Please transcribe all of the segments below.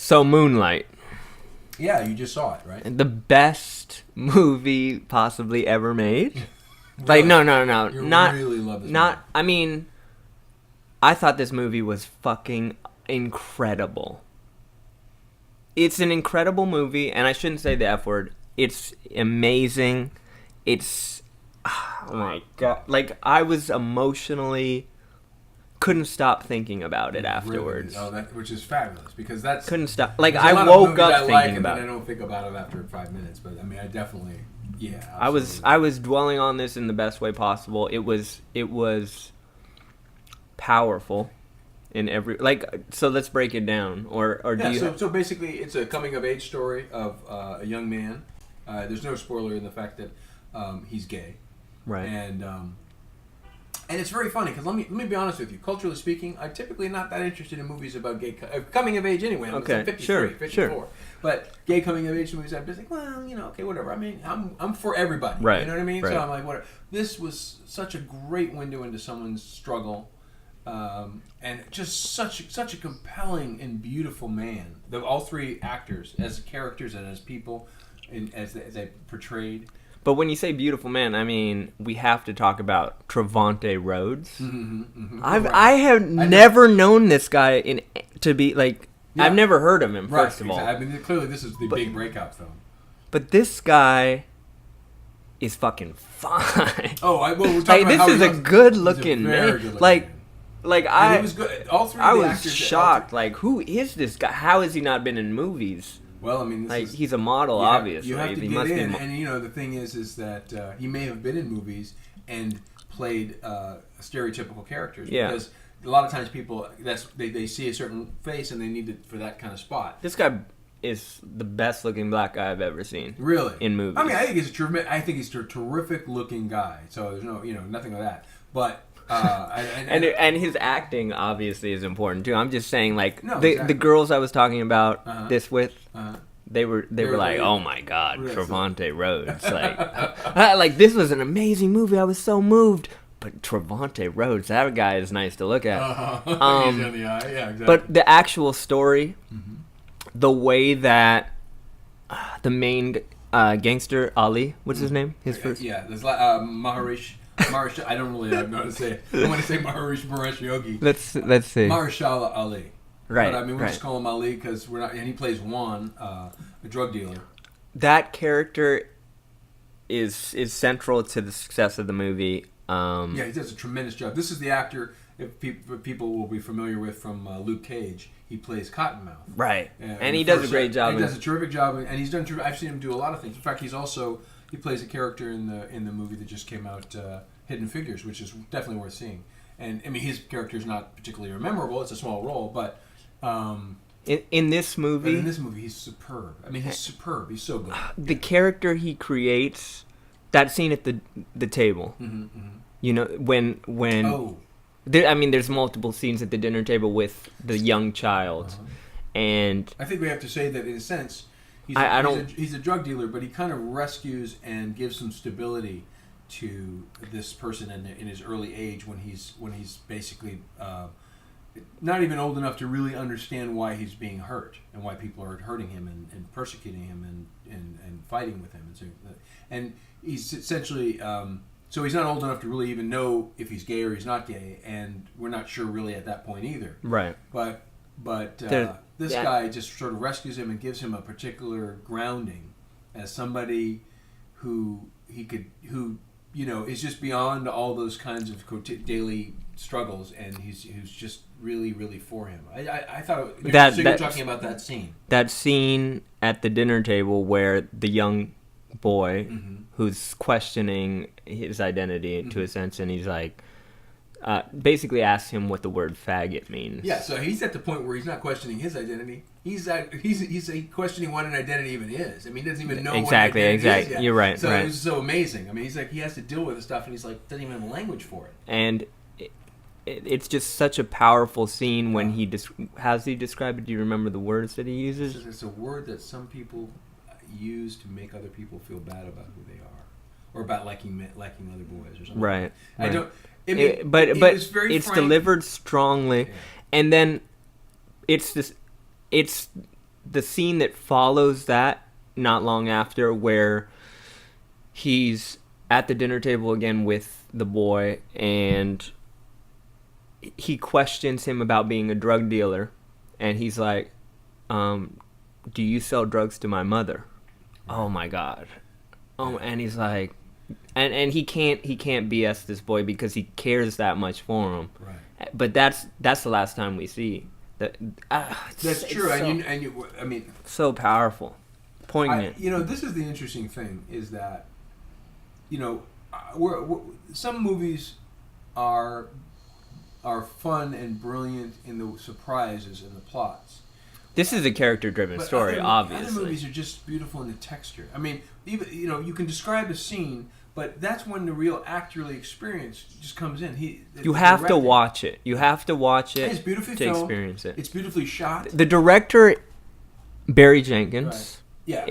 So Moonlight. Yeah, you just saw it, right? The best movie possibly ever made. Like, Really? no. You Not, really love this not, movie. I mean, I thought this movie was fucking incredible. It's an incredible movie, and I shouldn't say the F word. It's amazing. It's, oh my God. Like, I was emotionally, couldn't stop thinking about it afterwards. Really? Oh, which is fabulous, because that's... Couldn't stop. Like, there's a I lot of woke movies up I thinking like, about and it. then I don't think about it after 5 minutes, but I mean, I definitely... Yeah, I was dwelling on this in the best way possible. It was powerful in every, like, so let's break it down, or do you so basically it's a coming of age story of a young man. There's no spoiler in the fact that he's gay, right? And it's very funny, because let me be honest with you. Culturally speaking, I'm typically not that interested in movies about gay coming of age anyway. Okay, I'm 53, sure, 54. sure. But gay coming of age movies, I'm just like, well, okay, whatever. I mean, I'm for everybody. Right. You know what I mean? Right. So I'm like, whatever. This was such a great window into someone's struggle, and just such a compelling and beautiful man. All three actors as characters and as people, as they portrayed. But when you say beautiful man, I mean, we have to talk about Trevante Rhodes. I have never known this guy to be like. Yeah. I've never heard of him. First of all, I mean, clearly this is the big breakout film. But this guy is fucking fine. Oh, we're talking about this is a good-looking man. Good-looking like and he was good. All three. I of the was actors shocked. Like, who is this guy? How has he not been in movies? Well, I mean, he's a model, obviously. You have to he get must in, be and the thing is that he may have been in movies and played stereotypical characters. Yeah. Because a lot of times people they see a certain face and they need it for that kind of spot. This guy is the best looking black guy I've ever seen. Really? In movies. I mean, I think he's a terrific looking guy. So there's no nothing of that. But and his acting obviously is important too. I'm just saying, like, exactly. the girls I was talking about this with, they were like, oh my God, really Trevante Rhodes, like this was an amazing movie. I was so moved. But Trevante Rhodes, that guy is nice to look at. He's on the eye. Yeah, exactly. But the actual story, the way that the main gangster Ali, what's his name? His first. Yeah, there's Maharish. I don't really know how to say it. I want to say Maharish Mahesh Yogi. Let's see. Mahershala Ali. Right. But I mean, we just call him Ali because we're not. And he plays Juan, a drug dealer. That character is central to the success of the movie. Yeah, he does a tremendous job. This is the actor if people will be familiar with from Luke Cage. He plays Cottonmouth. Right. And he does a great job. He does a terrific job, and he's done. I've seen him do a lot of things. In fact, he plays a character in the movie that just came out, Hidden Figures, which is definitely worth seeing. And I mean, his character is not particularly memorable. It's a small role, but in this movie, he's superb. I mean, he's superb. He's so good. The character he creates, that scene at the table. You know, when there's multiple scenes at the dinner table with the young child, and I think we have to say that in a sense, he's a drug dealer, but he kind of rescues and gives some stability to this person in his early age when he's basically not even old enough to really understand why he's being hurt and why people are hurting him and persecuting him and fighting with him and he's essentially. So he's not old enough to really even know if he's gay or he's not gay, and we're not sure really at that point either. Right. But this guy just sort of rescues him and gives him a particular grounding as somebody who is just beyond all those kinds of daily struggles, and who's just really, really for him. I thought you're talking about that scene. That scene at the dinner table where the young boy who's questioning his identity to a sense, and he's like basically asks him what the word faggot means. Yeah, so he's at the point where he's not questioning his identity. He's questioning what an identity even is. I mean, he doesn't even know exactly. what an identity is yet. You're right. So right. It was so amazing. I mean, he's like he has to deal with this stuff, and he's like doesn't even have a language for it. And it's just such a powerful scene when he how's he describe it? Do you remember the words that he uses? It's a word that some people use to make other people feel bad about who they are, or about liking other boys or something. Right. I don't. But it's delivered strongly, and then it's the scene that follows that, not long after, where he's at the dinner table again with the boy, and he questions him about being a drug dealer, and he's like, do you sell drugs to my mother? Oh my God. Oh, and he's like, and he can't BS this boy because he cares that much for him. Right. But that's the last time we see that. That's true. I mean, so powerful, poignant. This is the interesting thing is that, some movies are fun and brilliant in the surprises and the plots. This is a character-driven story, obviously. Other movies are just beautiful in the texture. I mean, even you can describe a scene, but that's when the real actorly experience just comes in. You have to watch it. You have to watch it it's beautifully to filmed. Experience it. It's beautifully shot. The director, Barry Jenkins, yeah,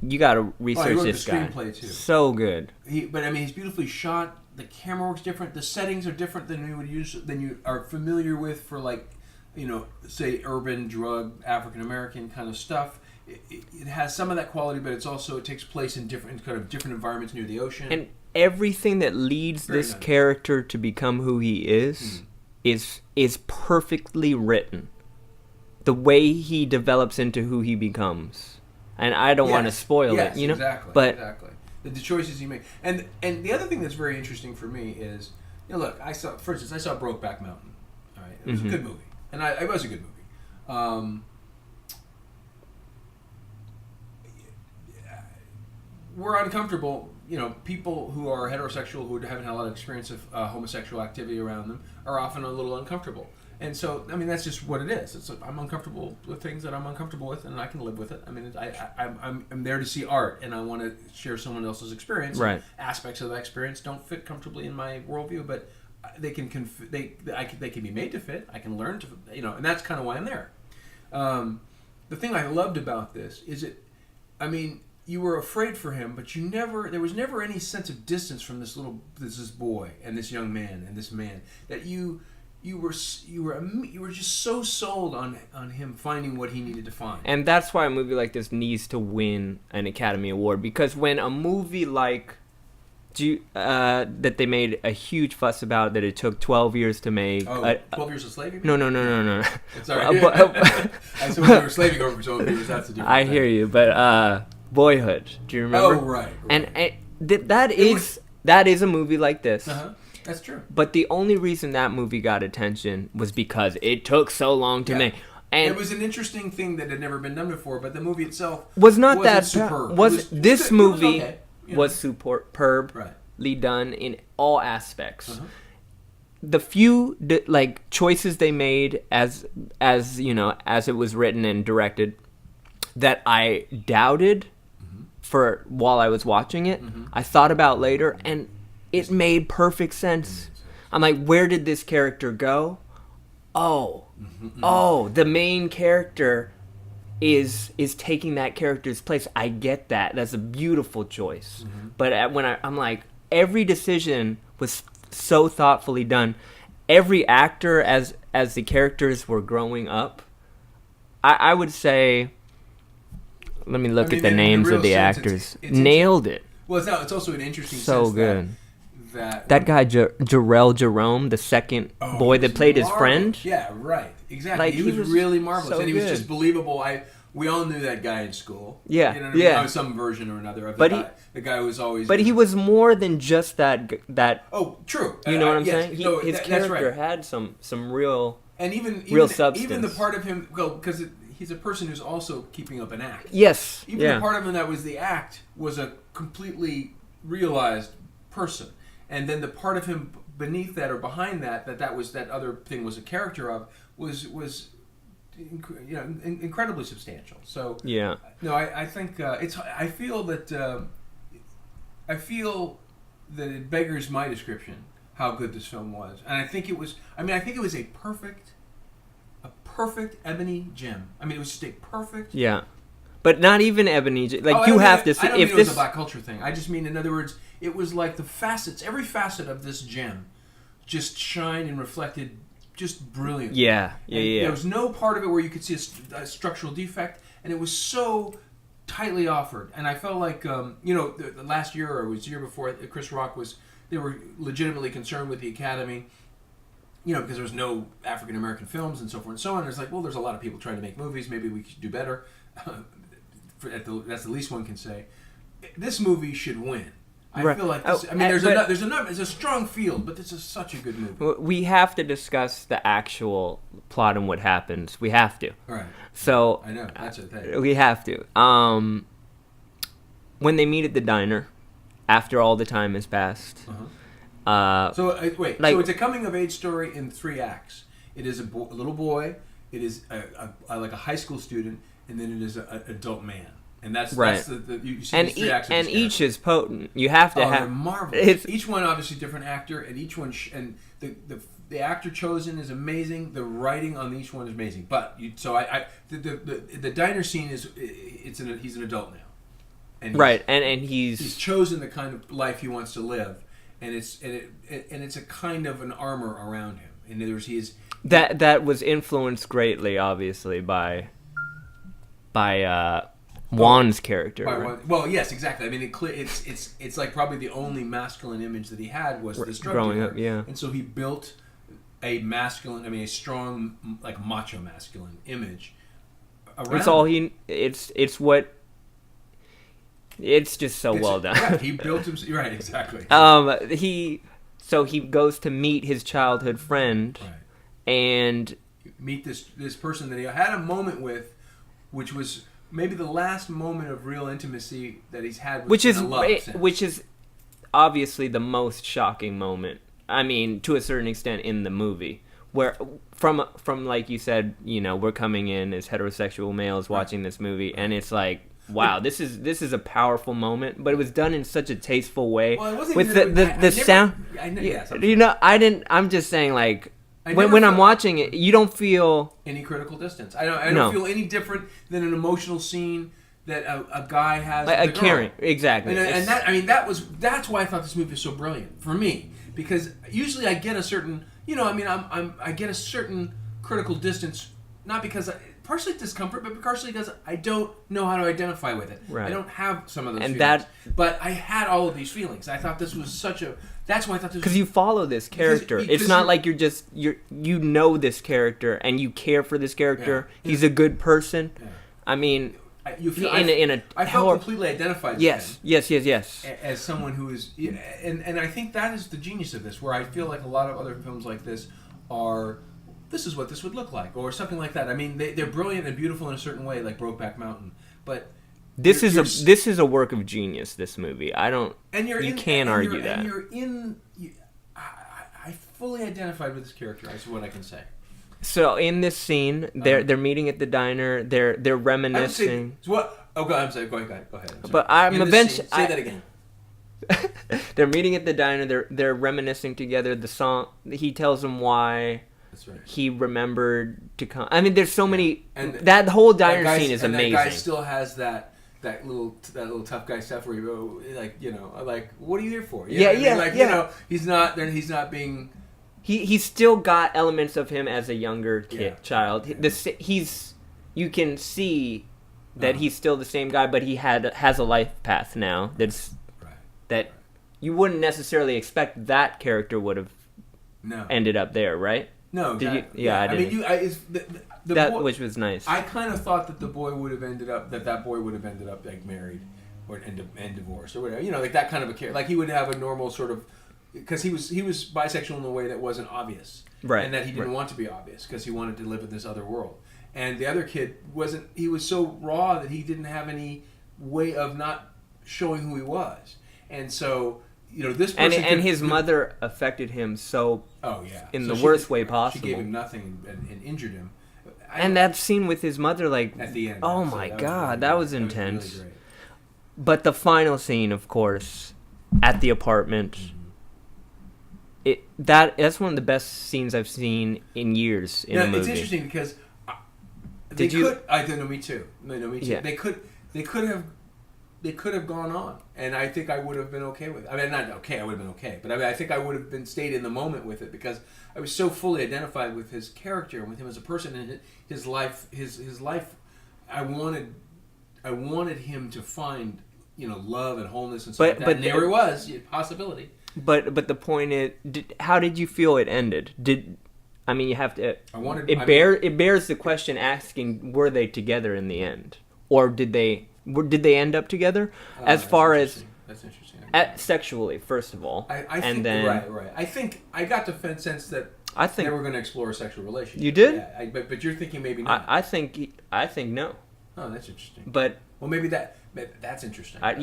you got to research he wrote this the guy. Screenplay too. So good. But he's beautifully shot. The camera work's different. The settings are different than you are familiar with for say urban drug African American kind of stuff. It has some of that quality, but it takes place in different environments near the ocean. And everything that leads this character to become who he is perfectly written. The way he develops into who he becomes, and I don't want to spoil it. Exactly. But exactly. The choices he makes, and the other thing that's very interesting for me is, look, I saw Brokeback Mountain. All right, it was a good movie, and it was a good movie. We're uncomfortable. People who are heterosexual who haven't had a lot of experience of homosexual activity around them are often a little uncomfortable. And so, I mean, that's just what it is. I'm uncomfortable with things that I'm uncomfortable with, and I can live with it. I mean, I'm there to see art, and I want to share someone else's experience. Right. Aspects of that experience don't fit comfortably in my worldview, but they can be made to fit. I can learn to, and that's kind of why I'm there. The thing I loved about this is you were afraid for him, but there was never any sense of distance from this boy and this young man and this man, that you were just so sold on him finding what he needed to find. And that's why a movie like this needs to win an Academy Award, because when a movie like that they made a huge fuss about, that it took 12 years to make. 12 Years a Slave? No. Sorry. I suppose they were slaving over for 12 years. That's a different I thing. hear you, but Boyhood. Do you remember? Oh, right. And that is a movie like this. Uh-huh. That's true. But the only reason that movie got attention was because it took so long to make. And it was an interesting thing that had never been done before, but the movie itself was not that superb. This movie okay, was superbly done in all aspects. Uh-huh. The few choices they made as it was written and directed that I doubted for while I was watching it, I thought about later, and it made perfect sense. I'm like, where did this character go? Oh, the main character is taking that character's place. I get that. That's a beautiful choice. But I'm like, every decision was so thoughtfully done. Every actor, as the characters were growing up, I would say, let me look at the names of the actors. Nailed it. Well, it's also an interesting so sense good. That guy Jarrell Jerome, the second boy that played his friend. Yeah, right. Exactly. He was really marvelous, and he was just believable. We all knew that guy in school. Yeah, you know what I mean? Some version or another of the guy was always. But he was more than just that. Oh, true. You know what I'm saying? His character had some real real substance. Even the part of him, because he's a person who's also keeping up an act. Yes. Even the part of him that was the act was a completely realized person, and then the part of him beneath that or behind that other thing was a character of was incredibly substantial. So yeah. No, I think I feel that it beggars my description how good this film was, and I think it was. I think it was a perfect ebony gem. It was just a perfect. Yeah, but not even ebony. Have to see I don't if mean this it was a black culture thing. I just mean, in other words, it was like every facet of this gem, just shined and reflected just brilliant. Yeah. There was no part of it where you could see a structural defect, and it was so tightly offered. And I felt like, the last year or it was the year before, Chris Rock they were legitimately concerned with the Academy, because there was no African American films and so forth and so on. It's like, well, there's a lot of people trying to make movies. Maybe we could do better. That's the least one can say. This movie should win. I feel like this. It's a strong field, but this is such a good movie. We have to discuss the actual plot and what happens. We have to. Right. So I know that's a thing. We have to. When they meet at the diner, after all the time has passed. So it's a coming of age story in 3 acts. It is a little boy. It is like a high school student, and then it is an adult man. And that's you see these 3 acts. And each is potent. You have to have. They're marvelous. Each one obviously different actor, and each one and the actor chosen is amazing. The writing on each one is amazing. But the diner scene he's an adult now, and he's chosen the kind of life he wants to live, and it's a kind of an armor around him. In other words, that was influenced greatly, obviously, by Juan's character. Right? Well, yes, exactly. I mean, it's like probably the only masculine image that he had was this drug growing dealer. up, yeah. And so he built a strong, like macho masculine image around. It's all he. It's just so well done. Yeah, he built him. Right, exactly. He goes to meet his childhood friend, and meet this person that he had a moment with, which was maybe the last moment of real intimacy that he's had, which is obviously the most shocking moment. I mean, to a certain extent in the movie, where from like you said, we're coming in as heterosexual males watching this movie, and it's like, wow, this is a powerful moment, but it was done in such a tasteful way with the sound. I'm just saying, like, when I'm watching it, you don't feel any critical distance. I don't feel any different than an emotional scene that a guy has with a girl. Caring, exactly. And that's why I thought this movie was so brilliant for me, because usually I get a certain I get a certain critical distance, not because partially discomfort, but partially because I don't know how to identify with it. Right. I don't have some of those feelings. But I had all of these feelings. I thought this was that's why I thought this was... Because you follow this character. It's not like you know this character and you care for this character. Yeah. He's a good person. Yeah. I mean, I felt completely identified with him. Yes. As someone who is... And I think that is the genius of this, where I feel like a lot of other films like this are... This is what this would look like, or something like that. I mean, they're brilliant and beautiful in a certain way, like Brokeback Mountain. But this is a work of genius. This movie, you can't argue that. I fully identified with this character. That's what I can say. So in this scene, they're meeting at the diner. They're reminiscing. What? Oh, God, I'm sorry. Go ahead. But I'm eventually say that again. They're meeting at the diner. They're reminiscing together. The song. He tells them why. That's right. He remembered to come. I mean, there's so many. And that whole diner scene is amazing. That guy still has that little tough guy stuff where you go, like, what are you here for? He's not being. He's still got elements of him as a younger child. You can see that he's still the same guy, but he has a life path now that you wouldn't necessarily expect that character would have ended up there, right? No, exactly. I didn't. Which was nice. I kind of thought that the boy would have ended up like married or and divorced or whatever. Like that kind of a character. Like he would have a normal sort of, because he was bisexual in a way that wasn't obvious, right? And that he didn't want to be obvious because he wanted to live in this other world. And the other kid wasn't. He was so raw that he didn't have any way of not showing who he was. And so. This person and his mother affected him in the worst way possible. She gave him nothing and injured him. And that scene with his mother, like, at the end. Oh my God, that was intense. That was really great. But the final scene, of course, at the apartment, that's one of the best scenes I've seen in years in a movie. It's interesting because I don't know. Me too. No, me too. Yeah. They could have could have gone on, and I think I would have been okay with it. I mean, not okay, I would have been okay, but I think I would have been stayed in the moment with it because I was so fully identified with his character and with him as a person and his life. His life, I wanted him to find, love and wholeness and stuff like that. And there it was, possibility. But the point is, how did you feel it ended? You have to. It bears the question asking: were they together in the end, or did they end up together? As far as that's interesting. Sexually, first of all, I think then right. I think I got the sense that they were going to explore a sexual relationship. You did, yeah, but you're thinking maybe not. I think no. Oh, that's interesting. But maybe that's interesting. I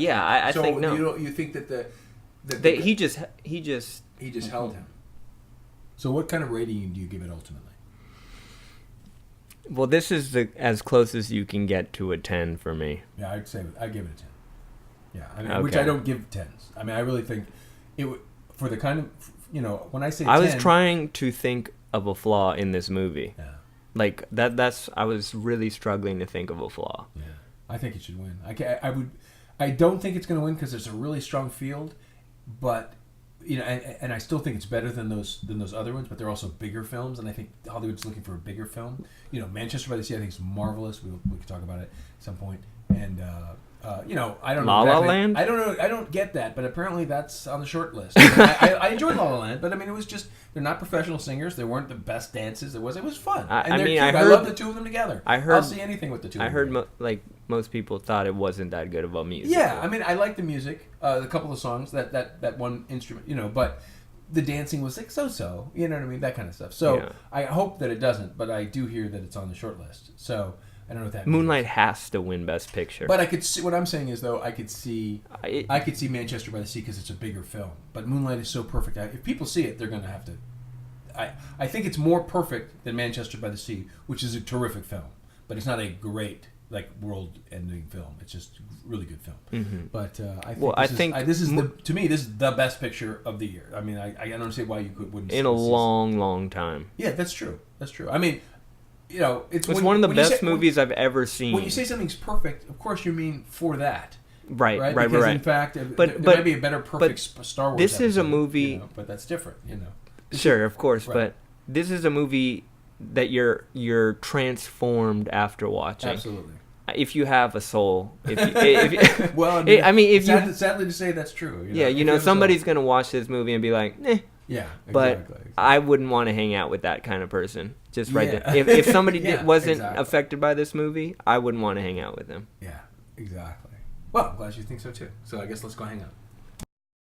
think no. So you think that he just held him. So what kind of rating do you give it ultimately? Well, this is as close as you can get to a 10 for me. Yeah, I'd give it a 10. Yeah, which I don't give 10s. I mean, I really think it would, for the kind of, when I say 10... I was trying to think of a flaw in this movie. Yeah. Like, I was really struggling to think of a flaw. Yeah, I think it should win. I don't think it's going to win because there's a really strong field, but... and I still think it's better than those other ones, but they're also bigger films, and I think Hollywood's looking for a bigger film. Manchester by the Sea, I think is marvelous. We could talk about it at some point. And I don't know. La La Land? I don't know. I don't get that, but apparently that's on the short list. I enjoyed La La Land, but it was just they're not professional singers. They weren't the best dances. It was fun. I love the two of them together. I'll see anything with the two. I heard most people thought it wasn't that good of a music. Yeah, I like the music. A couple of songs, that one instrument, but the dancing was like so. You know what I mean? That kind of stuff. So yeah. I hope that it doesn't, but I do hear that it's on the short list. So I don't know what that Moonlight means. has to win Best Picture. But I could see what I'm saying is though I could see Manchester by the Sea because it's a bigger film. But Moonlight is so perfect. If people see it, they're going to have to. I think it's more perfect than Manchester by the Sea, which is a terrific film, but it's not a great world-ending film. It's just a really good film. Mm-hmm. But I think this is to me this is the best picture of the year. I mean, I don't understand why you wouldn't. In a long time. Yeah, that's true. I mean, it's one of the best movies I've ever seen. When you say something's perfect, of course you mean for that. Right. Because in fact, there might be a better perfect Star Wars. This is a movie, but that's different. Sure, of course, right. But this is a movie that you're transformed after watching. Absolutely. If you have a soul, sadly to say that's true. Somebody's gonna watch this movie and be like, eh. Yeah, exactly. But I wouldn't want to hang out with that kind of person. Just right there. If somebody wasn't affected by this movie, I wouldn't want to hang out with them. Yeah, exactly. Well, I'm glad you think so too. So I guess let's go hang out.